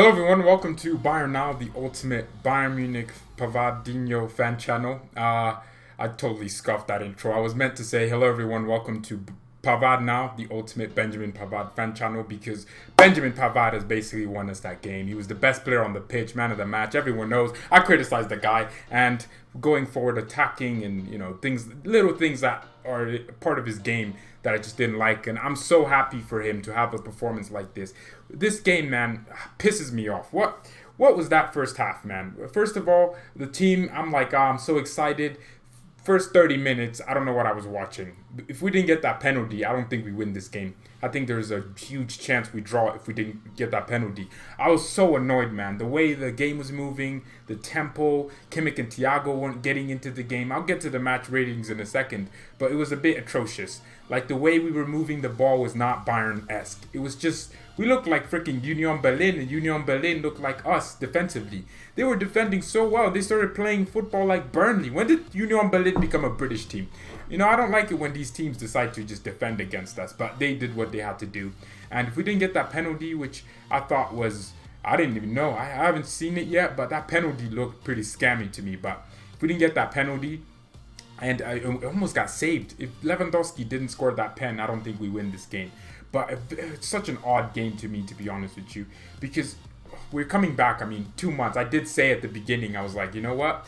Hello everyone, welcome to BayernNow, the ultimate Bayern Munich PAVARDSHOW fan channel. I totally scuffed that intro. I was meant to say hello everyone, welcome to PAVARDSHOW, the ultimate Benjamin Pavard fan channel, because Benjamin Pavard has basically won us that game. He was the best player on the pitch, man of the match. Everyone knows. I criticized the guy, and going forward, attacking and little things that are part of his game that I just didn't like, and I'm so happy for him to have a performance like this. This game, man, pisses me off. What was that first half, man? First of all, the team, I'm like, I'm so excited. First 30 minutes, I don't know what I was watching. If we didn't get that penalty, I don't think we win this game. I think there's a huge chance we draw if we didn't get that penalty. I was so annoyed, man. The way the game was moving, the tempo, Kimmich and Thiago weren't getting into the game. I'll get to the match ratings in a second, but it was a bit atrocious. Like, the way we were moving the ball was not Bayern-esque. It was just, we looked like freaking Union Berlin, and Union Berlin looked like us defensively. They were defending so well. They started playing football like Burnley. When did Union Berlin become a British team? I don't like it when these teams decide to just defend against us, but they did what they had to do. And if we didn't get that penalty, which I thought was, I didn't even know. I haven't seen it yet, but that penalty looked pretty scammy to me. But if we didn't get that penalty, and I almost got saved. If Lewandowski didn't score that pen, I don't think we win this game. But it's such an odd game to me, to be honest with you, because we're coming back. 2 months. I did say at the beginning, I was like, you know what?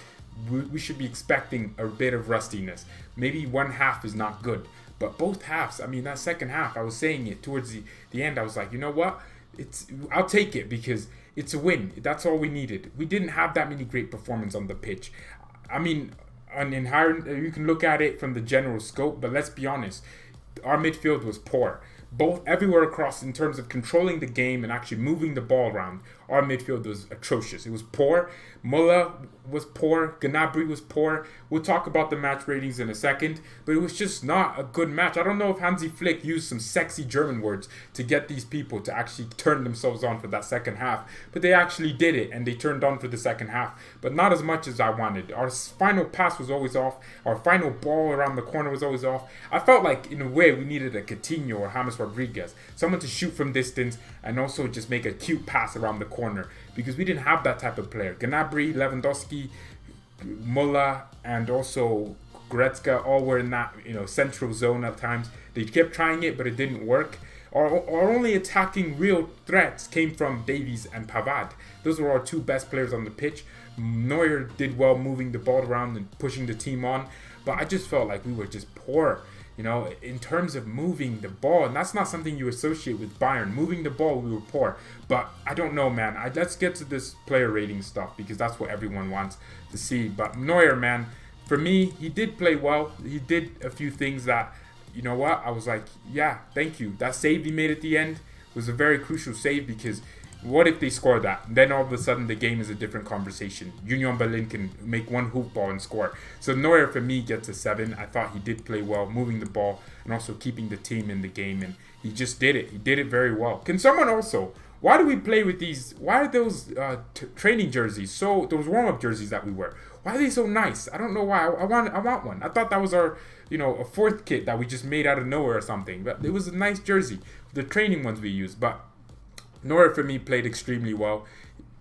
We should be expecting a bit of rustiness. Maybe one half is not good, but both halves, that second half, I was saying it towards the end, I was like, you know what? I'll take it because it's a win. That's all we needed. We didn't have that many great performances on the pitch. You can look at it from the general scope, but let's be honest, our midfield was poor. Both everywhere across in terms of controlling the game and actually moving the ball around, our midfield was atrocious. It was poor. Muller was poor. Gnabry was poor. We'll talk about the match ratings in a second, but it was just not a good match. I don't know if Hansi Flick used some sexy German words to get these people to actually turn themselves on for that second half, but they actually did it, and they turned on for the second half, but not as much as I wanted. Our final pass was always off. Our final ball around the corner was always off. I felt like, in a way, we needed a Coutinho or James Rodriguez, someone to shoot from distance and also just make a cute pass around the corner, because we didn't have that type of player. Gnabry, Lewandowski, Muller, and also Goretzka all were in that central zone at times. They kept trying it, but it didn't work. Our only attacking real threats came from Davies and Pavard. Those were our two best players on the pitch. Neuer did well moving the ball around and pushing the team on, but I just felt like we were just poor, in terms of moving the ball, and that's not something you associate with Bayern. Moving the ball, we were poor, but I don't know, man. Let's get to this player rating stuff, because that's what everyone wants to see. But Neuer, man, for me, he did play well. He did a few things that, I was like, yeah, thank you. That save he made at the end was a very crucial save, because what if they score that? Then all of a sudden the game is a different conversation. Union Berlin can make one hoop ball and score. So Neuer, for me, gets a 7. I thought he did play well, moving the ball and also keeping the team in the game, and he just did it. He did it very well. Can someone also, why do we play with these, why are those training jerseys, those warm-up jerseys that we wear, why are they so nice? I don't know why. I want one. I thought that was our, a fourth kit that we just made out of nowhere or something. But it was a nice jersey, the training ones we use. But Neuer, for me, played extremely well.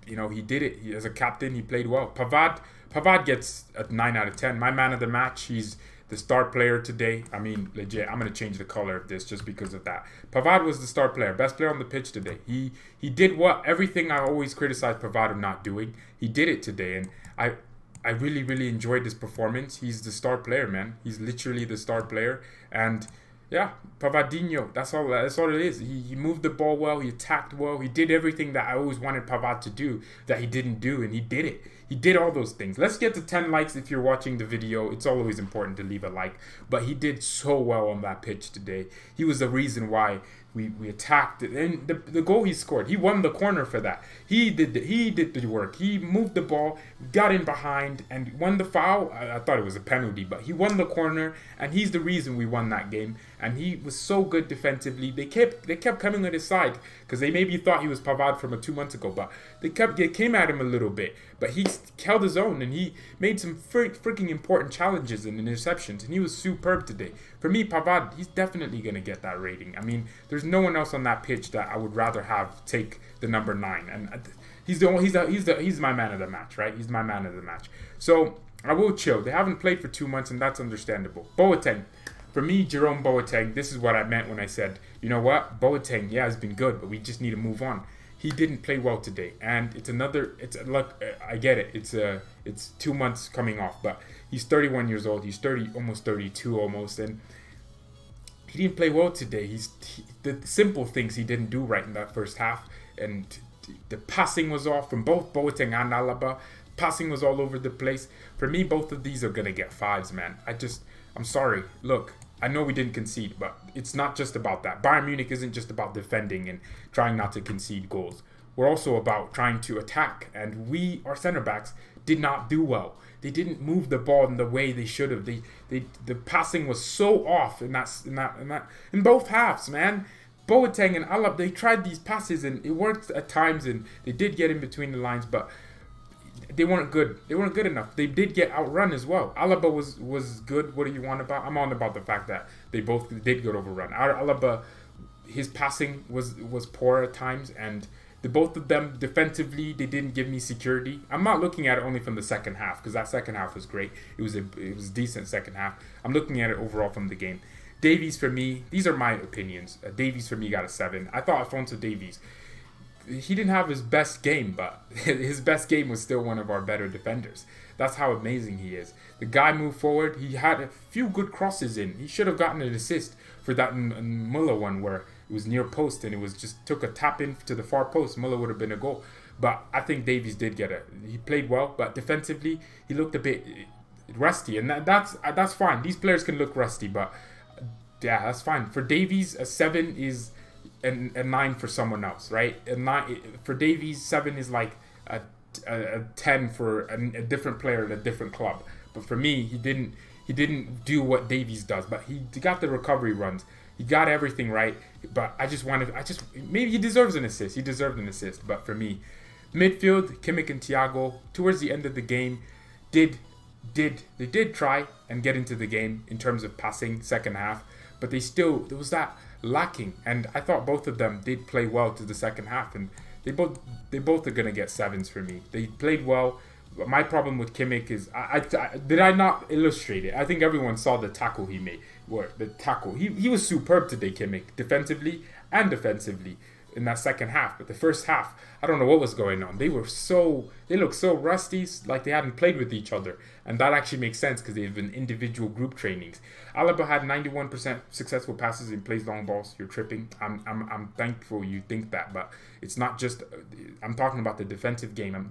He did it. As a captain, he played well. Pavard gets a 9 out of 10. My man of the match. He's the star player today. Legit, I'm going to change the color of this just because of that. Pavard was the star player. Best player on the pitch today. He did everything I always criticized Pavard of not doing. He did it today, and I really, really enjoyed this performance. He's the star player, man. He's literally the star player. And yeah, Pavardinho, that's all it is. He moved the ball well, he attacked well, he did everything that I always wanted Pavard to do that he didn't do, and he did it. He did all those things. Let's get to 10 likes if you're watching the video. It's always important to leave a like, but he did so well on that pitch today. He was the reason why we attacked it. And the goal he scored, he won the corner for that. He did the work. He moved the ball, got in behind, and won the foul. I thought it was a penalty, but he won the corner, and he's the reason we won that game. And he was so good defensively. They kept coming at his side, because they maybe thought he was Pavard from 2 months ago, but they came at him a little bit. But held his own, and he made some freaking important challenges and interceptions, and he was superb today. For me, Pavard, he's definitely going to get that rating. I mean, there's no one else on that pitch that I would rather have take the number 9, and he's my man of the match, right? He's my man of the match. So I will chill. They haven't played for 2 months, and that's understandable. Boateng. For me, Jerome Boateng, this is what I meant when I said, you know what? Boateng, yeah, has been good, but we just need to move on. He didn't play well today, and I get it. It's 2 months coming off, but he's 31 years old. He's almost 32 almost, and he didn't play well today. The simple things he didn't do right in that first half, and the passing was off from both Boateng and Alaba. Passing was all over the place. For me, both of these are gonna get 5s, man. I'm sorry. Look, I know we didn't concede, but it's not just about that. Bayern Munich isn't just about defending and trying not to concede goals. We're also about trying to attack, and our center backs did not do well. They didn't move the ball in the way they should have. The passing was so off in both halves, man. Boateng and Alaba, they tried these passes and it worked at times, and they did get in between the lines, but they weren't good. They weren't good enough. They did get outrun as well. Alaba was good. What do you want about? I'm on about the fact that they both did get overrun. Alaba, his passing was poor at times, and both of them defensively, they didn't give me security. I'm not looking at it only from the second half, because that second half was great. It was a decent second half. I'm looking at it overall from the game. Davies, for me, these are my opinions. Davies for me got a 7. I thought Alphonso Davies, he didn't have his best game, but his best game was still one of our better defenders. That's how amazing he is. The guy moved forward. He had a few good crosses in. He should have gotten an assist for that Muller one where it was near post and it was just took a tap in to the far post. Muller would have been a goal. But I think Davies did he played well, but defensively he looked a bit rusty, and that's fine. These players can look rusty, but yeah, that's fine. For Davies, a 7 is a 9 for someone else, right? A 9 for Davies, 7 is like a 10 for a different player at a different club. But for me, he didn't do what Davies does, but he got the recovery runs. He got everything right. But maybe he deserves an assist. He deserved an assist. But for me, midfield, Kimmich and Thiago, towards the end of the game, they did try and get into the game in terms of passing second half, but there was that lacking, and I thought both of them did play well to the second half, and they both are gonna get 7s for me. They played well. But my problem with Kimmich is did I not illustrate it? I think everyone saw the tackle he made. He was superb today, Kimmich, defensively and offensively in that second half. But the first half, I don't know what was going on. They looked so rusty, like they hadn't played with each other, and that actually makes sense because they've been individual group trainings. Alaba had 91% successful passes and plays long balls. You're tripping. I'm thankful you think that, but it's not just. I'm talking about the defensive game.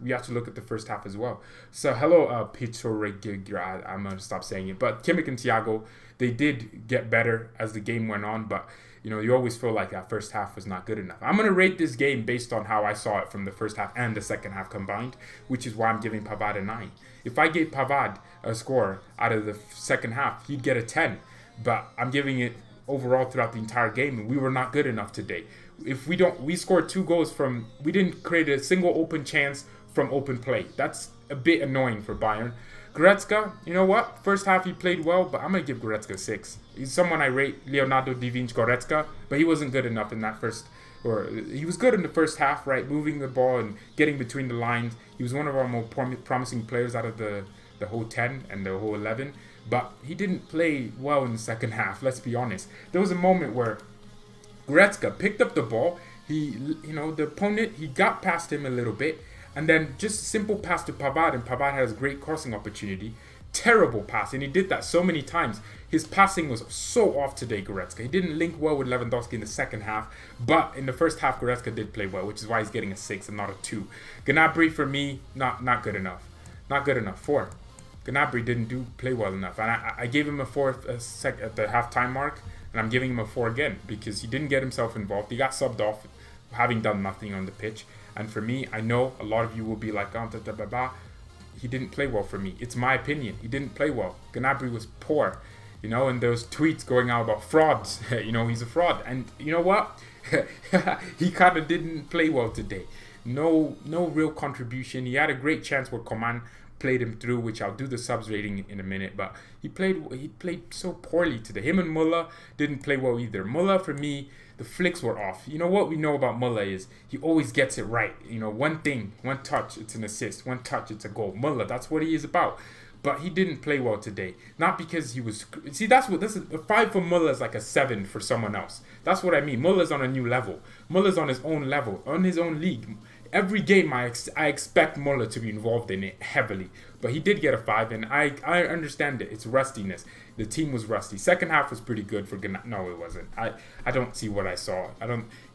We have to look at the first half as well. So hello, Pichor. I'm gonna stop saying it, but Kimmich and Thiago, they did get better as the game went on, but you always feel like that first half was not good enough. I'm going to rate this game based on how I saw it from the first half and the second half combined, which is why I'm giving Pavard a 9. If I gave Pavard a score out of the second half, he'd get a 10. But I'm giving it overall throughout the entire game, and we were not good enough today. We scored 2 goals we didn't create a single open chance from open play. That's a bit annoying for Bayern. Goretzka, you know what? First half he played well, but I'm going to give Goretzka a 6. He's someone I rate, Leonardo da Vinci Goretzka, but he wasn't good enough in that he was good in the first half, right? Moving the ball and getting between the lines. He was one of our more promising players out of the whole 10 and the whole 11, but he didn't play well in the second half, let's be honest. There was a moment where Goretzka picked up the ball, the opponent, he got past him a little bit, and then just a simple pass to Pavard, and Pavard has a great crossing opportunity. Terrible pass, and he did that so many times. His passing was so off today, Goretzka. He didn't link well with Lewandowski in the second half, but in the first half, Goretzka did play well, which is why he's getting a 6 and not a 2. Gnabry, for me, not good enough. Not good enough. 4. Gnabry didn't play well enough, and I gave him a 4 at the halftime mark, and I'm giving him a 4 again because he didn't get himself involved. He got subbed off, having done nothing on the pitch. And for me, I know a lot of you will be like, he didn't play well for me. It's my opinion. He didn't play well. Gnabry was poor, and those tweets going out about frauds. He's a fraud. And you know what? He kind of didn't play well today. no real contribution. He had a great chance where Coman played him through, which I'll do the subs rating in a minute, but he played so poorly today. Him and Muller didn't play well either. Muller, for me, the flicks were off. You know what we know about Muller is he always gets it right. You know, one thing, one touch, it's an assist. One touch, it's a goal. Muller, that's what he is about. But he didn't play well today. Not because he was... See, that's a 5 for Muller is like a 7 for someone else. That's what I mean. Muller's on a new level. Muller's on his own level, on his own league. Every game, I expect Muller to be involved in it heavily. But he did get a 5, and I understand it. It's rustiness. The team was rusty. Second half was pretty good for Ghana. No, it wasn't. I don't see what I saw.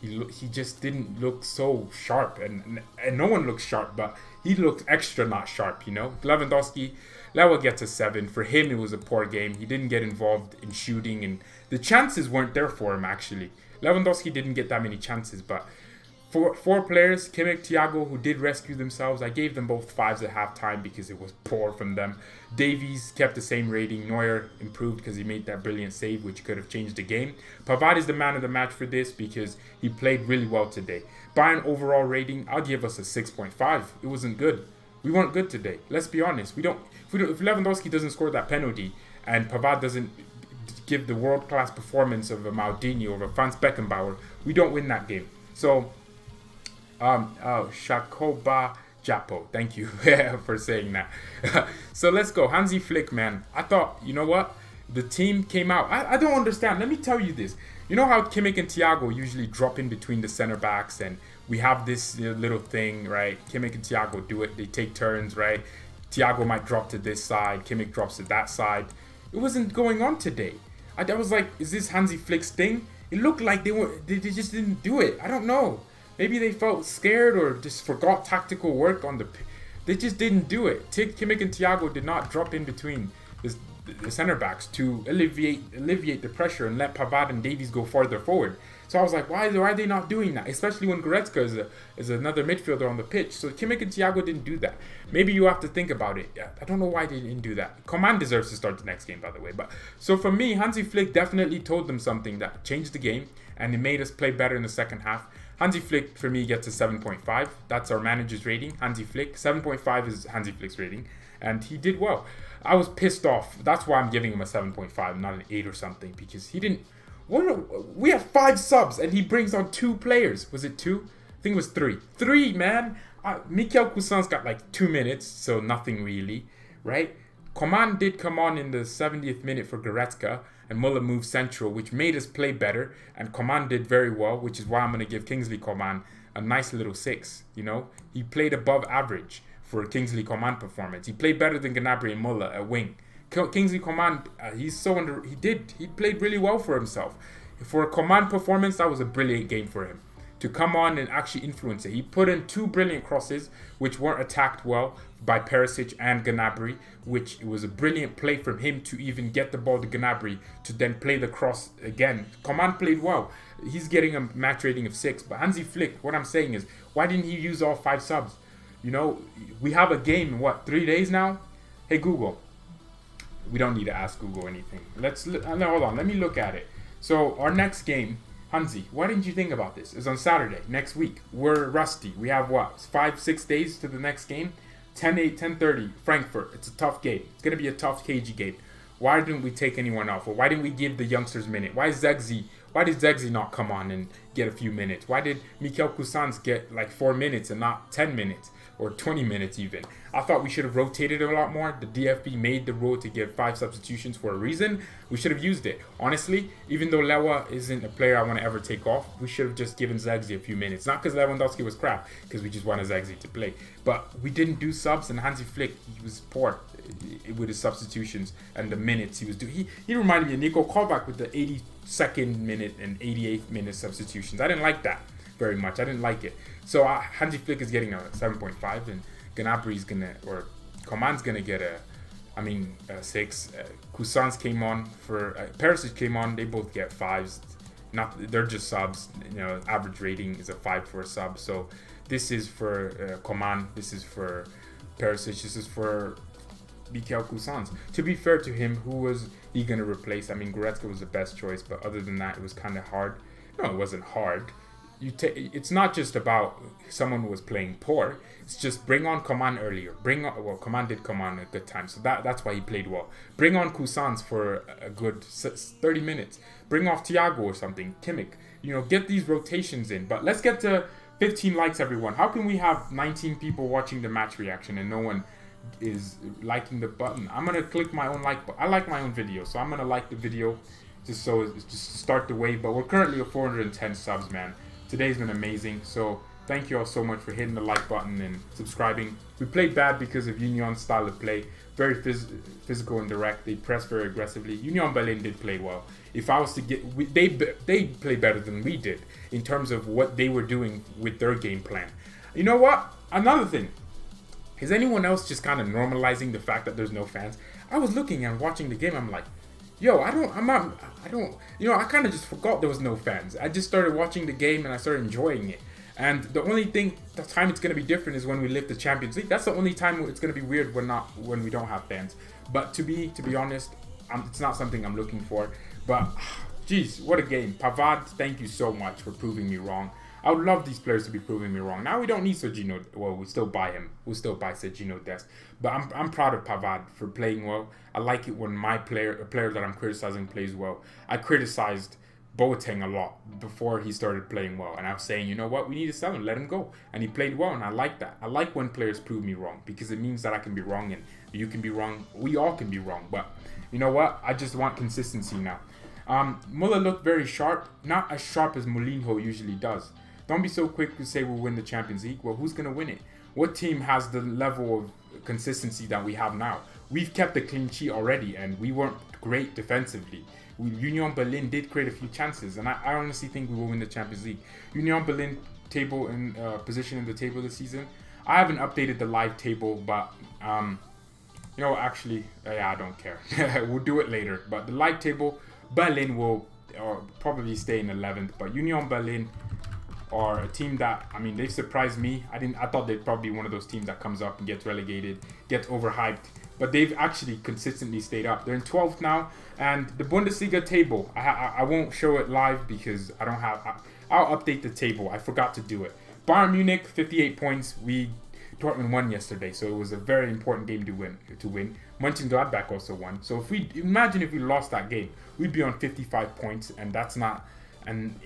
He just didn't look so sharp, and no one looks sharp, but he looked extra not sharp, you know. Lewandowski, Lewa gets a 7. For him, it was a poor game. He didn't get involved in shooting, and the chances weren't there for him, actually. Lewandowski didn't get that many chances, but four players, Kimmich, Thiago, who did rescue themselves, I gave them both 5s at halftime because it was poor from them. Davies kept the same rating. Neuer improved because he made that brilliant save, which could have changed the game. Pavard is the man of the match for this because he played really well today. Bayern overall rating, I'll give us a 6.5. It wasn't good. We weren't good today. Let's be honest. If Lewandowski doesn't score that penalty and Pavard doesn't give the world-class performance of a Maldini or a Franz Beckenbauer, we don't win that game. So, Shakoba Japo, thank you for saying that. So let's go. Hansi Flick, man. I thought, you know what? The team came out. I don't understand. Let me tell you this. You know how Kimmich and Thiago usually drop in between the center backs, and we have this little thing, right? Kimmich and Thiago do it. They take turns, right? Thiago might drop to this side. Kimmich drops to that side. It wasn't going on today. I was like, is this Hansi Flick's thing? It looked like they just didn't do it. I don't know. Maybe they felt scared or just forgot tactical work on the... They just didn't do it. Kimmich and Thiago did not drop in between the center backs to alleviate the pressure and let Pavard and Davies go farther forward. So I was like, why are they not doing that? Especially when Goretzka is another midfielder on the pitch. So Kimmich and Thiago didn't do that. Maybe you have to think about it. I don't know why they didn't do that. Coman deserves to start the next game, by the way. But so for me, Hansi Flick definitely told them something that changed the game, and it made us play better in the second half. Hansi Flick, for me, gets a 7.5. That's our manager's rating. Hansi Flick. 7.5 is Hansi Flick's rating. And he did well. I was pissed off. That's why I'm giving him a 7.5, not an 8 or something. Because he didn't... We have 5 subs, and he brings on 2 players. Was it 2? I think it was 3. 3, man! Mikel Cousins got like 2 minutes, so nothing really, right? Coman did come on in the 70th minute for Goretzka, and Muller moved central, which made us play better, and Coman did very well, which is why I'm going to give Kingsley Coman a nice little 6, you know? He played above average for a Kingsley Coman performance. He played better than Gnabry and Muller at wing. Kingsley Coman, he played really well for himself. For a Coman performance, that was a brilliant game for him. To come on and actually influence it. He put in 2 brilliant crosses, which weren't attacked well by Perisic and Gnabry, which it was a brilliant play from him to even get the ball to Gnabry to then play the cross again. Coman played well. He's getting a match rating of 6. But Hansi Flick, what I'm saying is, why didn't he use all 5 subs? You know, we have a game in 3 days now? Hey Google. We don't need to ask Google anything. Hold on, let me look at it. So our next game, Hansi, why didn't you think about this? It's on Saturday, next week. We're rusty. We have 5-6 days to the next game? 10:30, Frankfurt. It's a tough game. It's going to be a tough, cagey game. Why didn't we take anyone off? Or why didn't we give the youngsters a minute? Why did Zegzi not come on and get a few minutes? Why did Mikel Cousins get like 4 minutes and not 10 minutes? Or 20 minutes even. I thought we should have rotated a lot more. The DFB made the rule to give 5 substitutions for a reason. We should have used it. Honestly, even though Lewa isn't a player I want to ever take off, we should have just given Zegzi a few minutes. Not because Lewandowski was crap, because we just wanted Zegzi to play. But we didn't do subs, and Hansi Flick, he was poor with his substitutions and the minutes he was doing. He reminded me of Nico Kovac with the 82nd minute and 88th minute substitutions. I didn't like that very much. I didn't like it. So Hansi Flick is getting a 7.5, and Gnabry's Coman's gonna get a 6. Cousins came on for Perisic came on. They both get 5s. They're just subs. You know, average rating is a 5 for a sub. So this is for Coman. This is for Perisic. This is for Mikel Cousins. To be fair to him, who was he gonna replace? I mean, Goretzka was the best choice, but other than that, it was kind of hard. No, it wasn't hard. it's not just about someone who was playing poor. It's just bring on Coman earlier. Coman did come on at a good time, so that's why he played well. Bring on Cousins for a good 30 minutes. Bring off Thiago or something. Kimmich. Get these rotations in. But let's get to 15 likes, everyone. How can we have 19 people watching the match reaction and no one is liking the button? I'm gonna click my own like button. I like my own video, so I'm gonna like the video just to start the wave. But we're currently at 410 subs, man. Today's been amazing. So thank you all so much for hitting the like button and subscribing. We played bad because of Union's style of play. Very physical and direct. They pressed very aggressively. Union Berlin did play well. If I was to they played better than we did in terms of what they were doing with their game plan. You know what? Another thing. Is anyone else just kind of normalizing the fact that there's no fans? I was looking and watching the game. I'm like, yo, I kind of just forgot there was no fans. I just started watching the game and I started enjoying it. And the time it's going to be different is when we lift the Champions League. That's the only time it's going to be weird when we don't have fans. But to be honest, it's not something I'm looking for. But, geez, what a game. Pavard, thank you so much for proving me wrong. I would love these players to be proving me wrong. Now we don't need Sergino. Well, we still buy him. We'll still buy Sergino Dest. But I'm proud of Pavard for playing well. I like it when a player that I'm criticizing plays well. I criticized Boateng a lot before he started playing well, and I was saying, you know what, we need to sell him, let him go, and he played well, and I like that. I like when players prove me wrong because it means that I can be wrong and you can be wrong. We all can be wrong, but you know what? I just want consistency now. Muller looked very sharp, not as sharp as Mourinho usually does. Don't be so quick to say we'll win the Champions League. Well, who's gonna win it? What team has the level of consistency that we have now? We've kept a clean sheet already, and we weren't great defensively. Union Berlin did create a few chances, and I honestly think we will win the Champions League. Union Berlin table and position in the table this season. I haven't updated the live table, but actually, I don't care. We'll do it later. But the live table, Berlin will probably stay in 11th, but Union Berlin are a team that, they've surprised me. I thought they'd probably be one of those teams that comes up and gets relegated, gets overhyped. But they've actually consistently stayed up. They're in 12th now. And the Bundesliga table, I won't show it live because I don't have... I'll update the table. I forgot to do it. Bayern Munich, 58 points. Dortmund won yesterday, so it was a very important game to win. Mönchengladbach also won. So imagine if we lost that game, we'd be on 55 points, and that's not... And,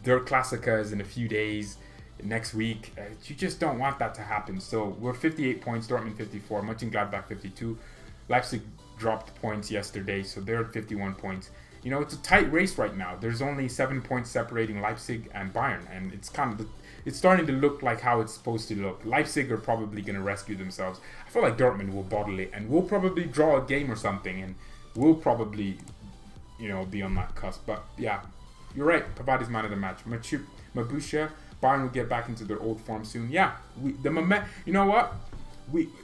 their Klassiker is in a few days. Next week, you just don't want that to happen. So we're 58 points, Dortmund 54, Mönchengladbach 52. Leipzig dropped points yesterday, so they're at 51 points. It's a tight race right now. There's only 7 points separating Leipzig and Bayern, and it's starting to look like how it's supposed to look. Leipzig are probably going to rescue themselves. I feel like Dortmund will bottle it, and we'll probably draw a game or something, and we'll probably, be on that cusp. But yeah, you're right. Pavard is man of the match. Mabusha. Bayern will get back into their old form soon. Yeah, you know what?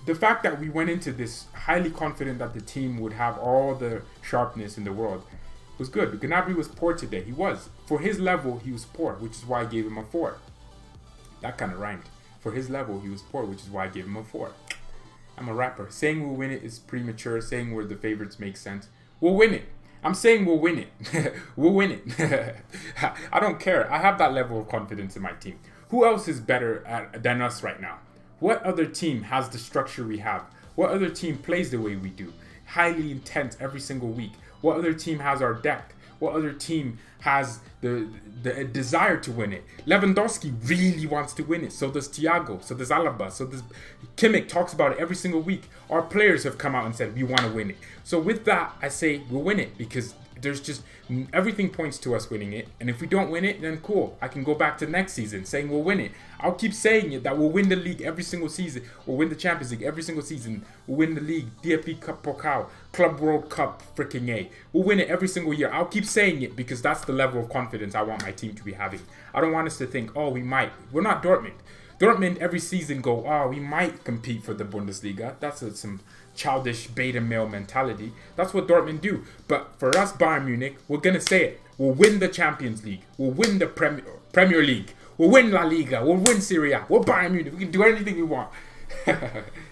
The fact that we went into this highly confident that the team would have all the sharpness in the world was good. Gnabry was poor today. He was. For his level, he was poor, which is why I gave him a 4. That kind of rhymed. For his level, he was poor, which is why I gave him a 4. I'm a rapper. Saying we'll win it is premature. Saying we're the favorites makes sense. We'll win it. I'm saying we'll win it. We'll win it. I don't care. I have that level of confidence in my team. Who else is better than us right now? What other team has the structure we have? What other team plays the way we do? Highly intense every single week. What other team has our depth? What other team has the desire to win it? Lewandowski really wants to win it. So does Thiago. So does Alaba. So does Kimmich. Talks about it every single week. Our players have come out and said we want to win it. So with that, I say we'll win it because there's just everything points to us winning it. And if we don't win it, then cool. I can go back to next season saying we'll win it. I'll keep saying it that we'll win the league every single season. We'll win the Champions League every single season. We'll win the league, DFB Cup, Pokal, Club World Cup, freaking A. We'll win it every single year. I'll keep saying it because that's the level of confidence I want my team to be having. I don't want us to think, oh, we might. We're not Dortmund. Dortmund every season go, oh, we might compete for the Bundesliga. That's some childish beta male mentality. That's what Dortmund do. But for us, Bayern Munich, we're going to say it. We'll win the Champions League. We'll win the Premier League. We'll win La Liga. We'll win Serie A. We're Bayern Munich. We can do anything we want.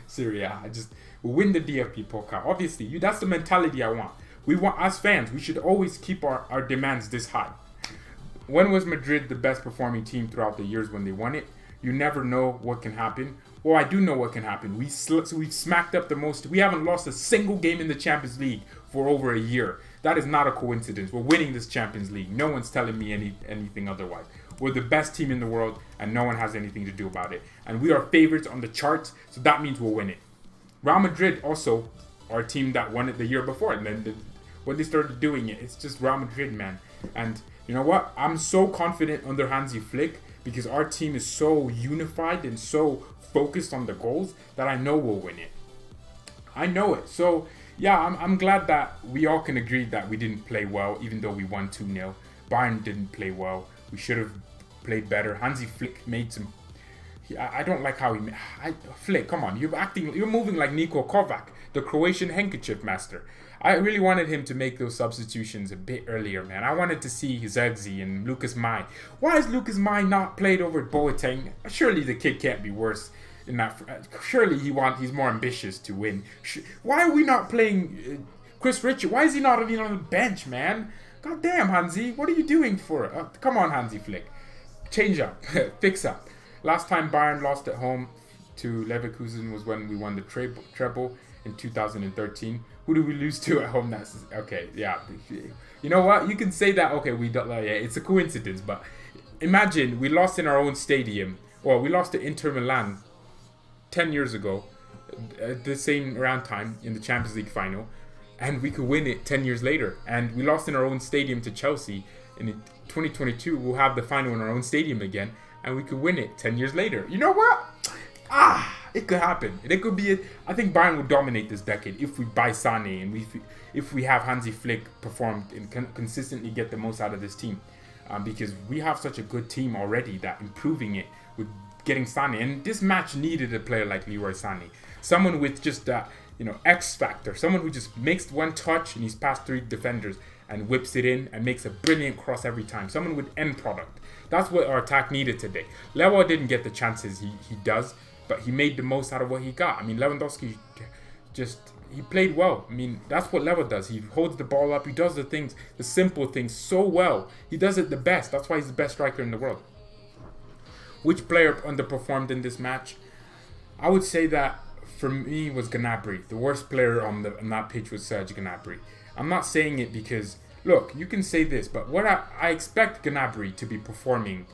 Serie A. We'll win the DFB Pokal. Obviously, that's the mentality I want. We want, as fans, we should always keep our demands this high. when was Madrid the best performing team throughout the years when they won it? You never know what can happen. Well, I do know what can happen. We've smacked up the most. We haven't lost a single game in the Champions League for over a year. That is not a coincidence. We're winning this Champions League. No one's telling me anything otherwise. We're the best team in the world, and no one has anything to do about it. And we are favorites on the charts, so that means we'll win it. Real Madrid also are a team that won it the year before, and then when they started doing it, it's just Real Madrid, man. And you know what? I'm so confident under Hansi Flick because our team is so unified and so focused on the goals that I know we'll win it. I know it. So yeah, I'm glad that we all can agree that we didn't play well, even though we won 2-0. Bayern didn't play well. We should have played better. Hansi Flick made some. I don't like how he. Flick, come on, you're moving like Niko Kovac, the Croatian handkerchief master. I really wanted him to make those substitutions a bit earlier, man. I wanted to see Zirkzee and Lucas Mai. Why is Lucas Mai not played over Boateng? Surely the kid can't be worse in that. Surely he's more ambitious to win. Why are we not playing Chris Richard? Why is he not even on the bench, man? God damn, Hansi, what are you doing for it? Come on, Hansi Flick. Change up, fix up. Last time Bayern lost at home to Leverkusen was when we won the treble in 2013. Who did we lose to at home? That's okay. Yeah, you know what? You can say that. Okay, we don't. Yeah, it's a coincidence, but imagine we lost in our own stadium. Well, we lost to Inter Milan 10 years ago, at the same round time in the Champions League final, and we could win it 10 years later. And we lost in our own stadium to Chelsea. And in 2022, we'll have the final in our own stadium again, and we could win it 10 years later. You know what? It could happen. It could be. I think Bayern will dominate this decade if we buy Sané and if we have Hansi Flick perform and consistently get the most out of this team, because we have such a good team already that improving it with getting Sané, and this match needed a player like Leroy Sané, someone with just that X factor, someone who just makes one touch and he's past 3 defenders and whips it in and makes a brilliant cross every time. Someone with end product. That's what our attack needed today. Lewa didn't get the chances he does, but he made the most out of what he got. I mean, Lewandowski he played well. I mean, that's what Lewa does. He holds the ball up. He does the simple things so well. He does it the best. That's why he's the best striker in the world. Which player underperformed in this match? I would say that for me was Gnabry. The worst player on that pitch was Serge Gnabry. I'm not saying it because, look, you can say this, but what I expect Gnabry to be performing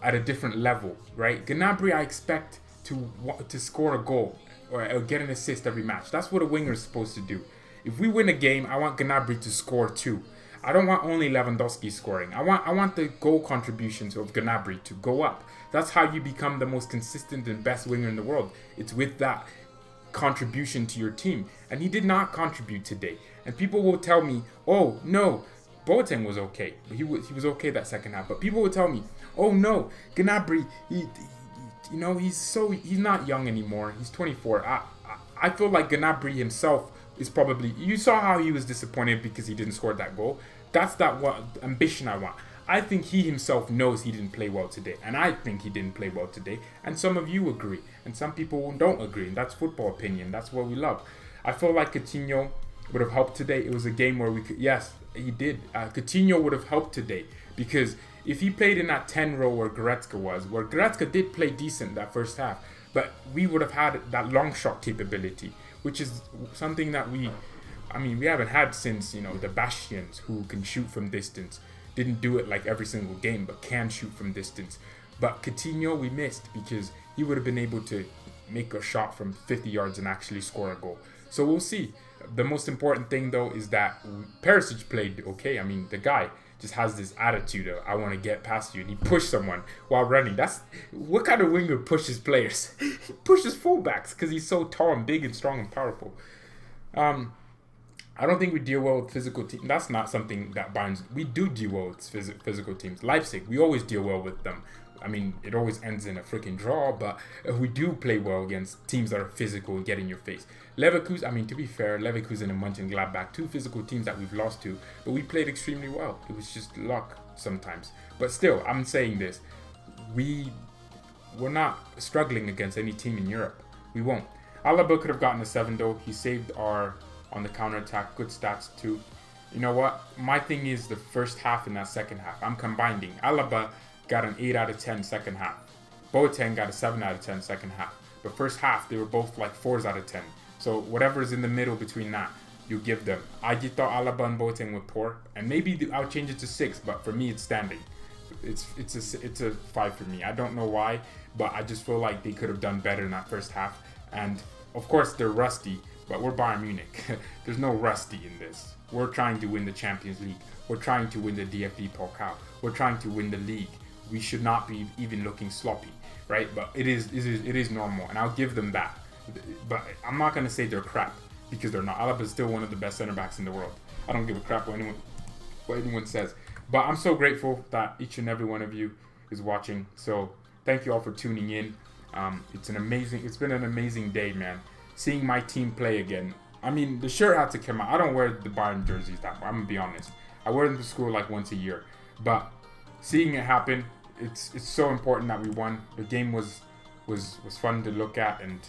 at a different level, right? Gnabry, I expect to score a goal or get an assist every match. That's what a winger is supposed to do. If we win a game, I want Gnabry to score too. I don't want only Lewandowski scoring. I want the goal contributions of Gnabry to go up. That's how you become the most consistent and best winger in the world. It's with that contribution to your team. And he did not contribute today. And people will tell me, oh no, Boateng was okay. He was okay that second half. But people will tell me, oh no, Gnabry, he's not young anymore. He's 24. I feel like Gnabry himself is probably, you saw how he was disappointed because he didn't score that goal. That's what ambition I want. I think he himself knows he didn't play well today. And I think he didn't play well today. And some of you agree. And some people don't agree. And that's football opinion. That's what we love. I feel like Coutinho would have helped today. It was a game where yes, he did. Coutinho would have helped today. Because if he played in that 10 row where Goretzka did play decent that first half. But we would have had that long shot capability. Which is something that we haven't had since, the Bastions who can shoot from distance. Didn't do it like every single game, but can shoot from distance. But Coutinho we missed because he would have been able to make a shot from 50 yards and actually score a goal. So we'll see. The most important thing though is that Perisic played okay. I mean, the guy just has this attitude of I want to get past you, and he pushed someone while running. That's what kind of winger pushes players? He pushes fullbacks because he's so tall and big and strong and powerful. I don't think we deal well with physical teams. That's not something that binds. We do deal well with physical teams. Leipzig, we always deal well with them. I mean, it always ends in a freaking draw, but we do play well against teams that are physical and get in your face. Leverkusen, to be fair, Leverkusen and Mönchengladbach, 2 physical teams that we've lost to, but we played extremely well. It was just luck sometimes. But still, I'm saying this. We're not struggling against any team in Europe. We won't. Alaba could have gotten a 7 though. He saved our on the counter-attack. Good stats too. You know what? My thing is the first half and that second half. I'm combining. Alaba got an 8 out of 10 second half. Boateng got a 7 out of 10 second half. But first half, they were both like 4s out of 10. So whatever is in the middle between that, you give them. I just thought Alaba and Boateng were poor. And maybe I'll change it to 6, but for me, it's standing. It's a 5 for me. I don't know why, but I just feel like they could have done better in that first half. And of course, they're rusty, but we're Bayern Munich. There's no rusty in this. We're trying to win the Champions League. We're trying to win the DFB Pokal. We're trying to win the league. We should not be even looking sloppy, right? But it is normal, and I'll give them that. But I'm not gonna say they're crap because they're not. Alaba is still one of the best center backs in the world. I don't give a crap what anyone says. But I'm so grateful that each and every one of you is watching. So thank you all for tuning in. It's been an amazing day, man. Seeing my team play again. I mean, the shirt had to come out. I don't wear the Bayern jerseys that much. I'm gonna be honest. I wear them to school like once a year. But seeing it happen, it's so important that we won. The game was fun to look at, and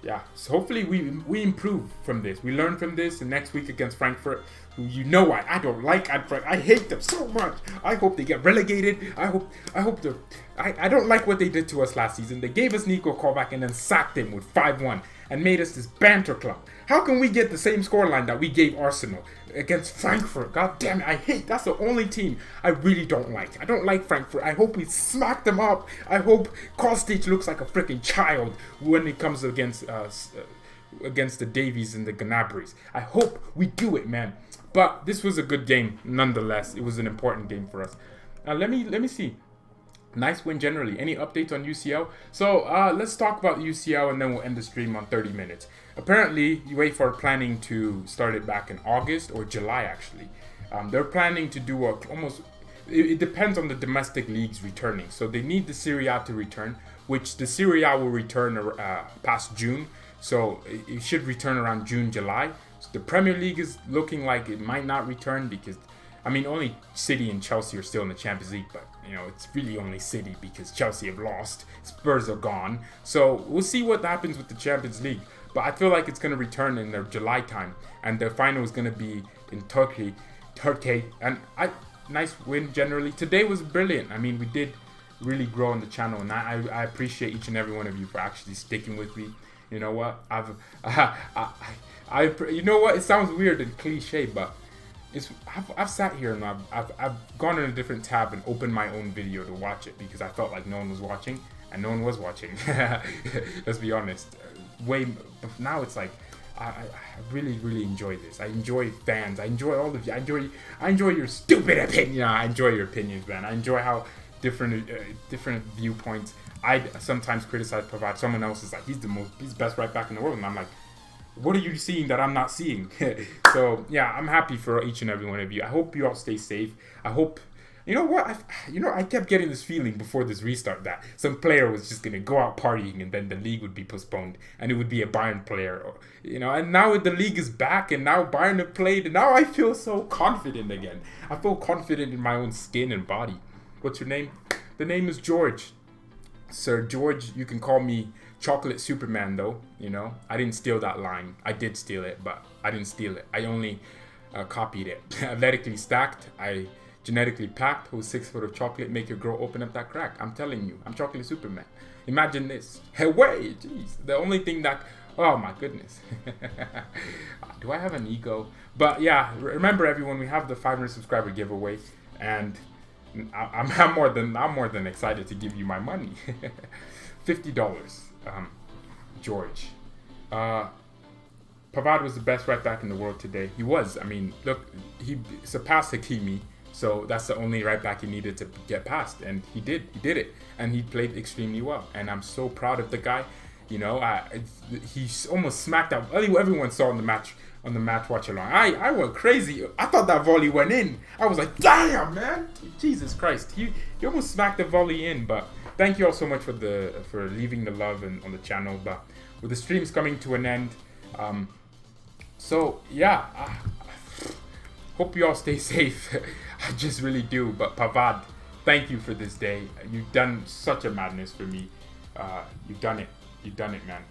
yeah. So hopefully we improve from this. We learn from this, and next week against Frankfurt, who I don't like. I hate them so much. I hope they get relegated. I don't like what they did to us last season. They gave us Nico Kovac and then sacked him with 5-1 and made us this banter club. How can we get the same scoreline that we gave Arsenal against Frankfurt? God damn it, that's the only team I really don't like. I don't like Frankfurt. I hope we smack them up. I hope Kostic looks like a freaking child when it comes against the Davies and the Gnabry's. I hope we do it, man. But this was a good game nonetheless. It was an important game for us. Let me see. Nice win generally. Any updates on UCL? So let's talk about UCL and then we'll end the stream on 30 minutes. Apparently, UEFA are planning to start it back in August or July, actually. They're planning to do it depends on the domestic leagues returning. So they need the Serie A to return, which the Serie A will return past June. So it should return around June, July. So the Premier League is looking like it might not return because, I mean, only City and Chelsea are still in the Champions League, but it's really only City because Chelsea have lost. Spurs are gone. So we'll see what happens with the Champions League. But I feel like it's going to return in their July time. And the final is going to be in Turkey. And nice win generally. Today was brilliant. I mean, we did really grow on the channel. And I appreciate each and every one of you for actually sticking with me. You know what? You know what? It sounds weird and cliche, but I've sat here and I've gone in a different tab and opened my own video to watch it because I felt like no one was watching, and no one was watching. Let's be honest. But now it's like I really, really enjoy this. I enjoy fans. I enjoy all of you. I enjoy your stupid opinion. I enjoy your opinions, man. I enjoy how different viewpoints. I sometimes criticize Pavard. Someone else is like, he's the best right back in the world, and I'm like, what are you seeing that I'm not seeing? So yeah, I'm happy for each and every one of you. I hope you all stay safe. I hope, you know what? I kept getting this feeling before this restart that some player was just gonna go out partying and then the league would be postponed and it would be a Bayern player, And now the league is back and now Bayern have played and now I feel so confident again. I feel confident in my own skin and body. What's your name? The name is George. Sir George, you can call me Chocolate Superman though, I didn't steal that line. I did steal it, but I didn't steal it. I only copied it. Athletically stacked, I genetically packed. Who's 6 foot of chocolate, make your girl open up that crack. I'm telling you, I'm Chocolate Superman. Imagine this. Hey, wait, jeez. The only thing that, oh my goodness. Do I have an ego? But yeah, remember everyone, we have the 500 subscriber giveaway, and I'm more than excited to give you my money. $50. George. Pavard was the best right back in the world today. He was. I mean, look, he surpassed Hakimi, so that's the only right back he needed to get past, and he did. He did it, and he played extremely well. And I'm so proud of the guy. He's almost smacked out. Everyone saw on the match watch along. I went crazy. I thought that volley went in. I was like, damn, man, Jesus Christ, he almost smacked the volley in, but. Thank you all so much for leaving the love on the channel. But with the streams coming to an end, so yeah, hope you all stay safe. I just really do. But Pavard, thank you for this day. You've done such a madness for me. You've done it, man.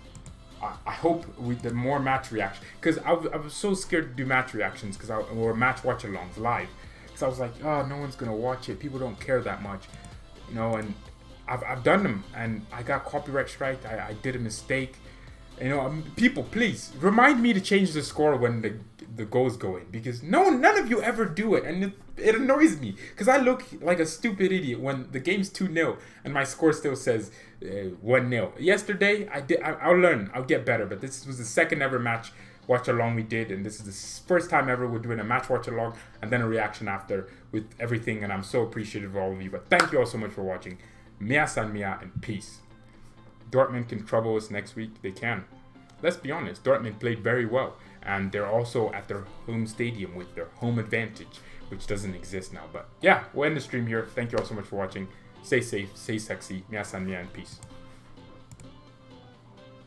I hope the more match reaction, because I was so scared to do match reactions or match watch-alongs live, because I was like, oh, no one's gonna watch it. People don't care that much, And I've done them, and I got copyright strike. I did a mistake. People, please remind me to change the score when the goals go in, because none of you ever do it, and it annoys me, because I look like a stupid idiot when the game's 2-0 and my score still says 1-0. Yesterday, I'll learn, I'll get better, but this was the second ever match watch along we did, and this is the first time ever we're doing a match watch along and then a reaction after with everything, and I'm so appreciative of all of you. But thank you all so much for watching. Mia san mia, and peace. Dortmund can trouble us next week. They can. Let's be honest, Dortmund played very well, and they're also at their home stadium with their home advantage, which doesn't exist now. But yeah, we'll end the stream here. Thank you all so much for watching. Stay safe, stay sexy. Mia san mia, and peace.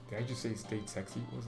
Did I just say stay sexy? What was that?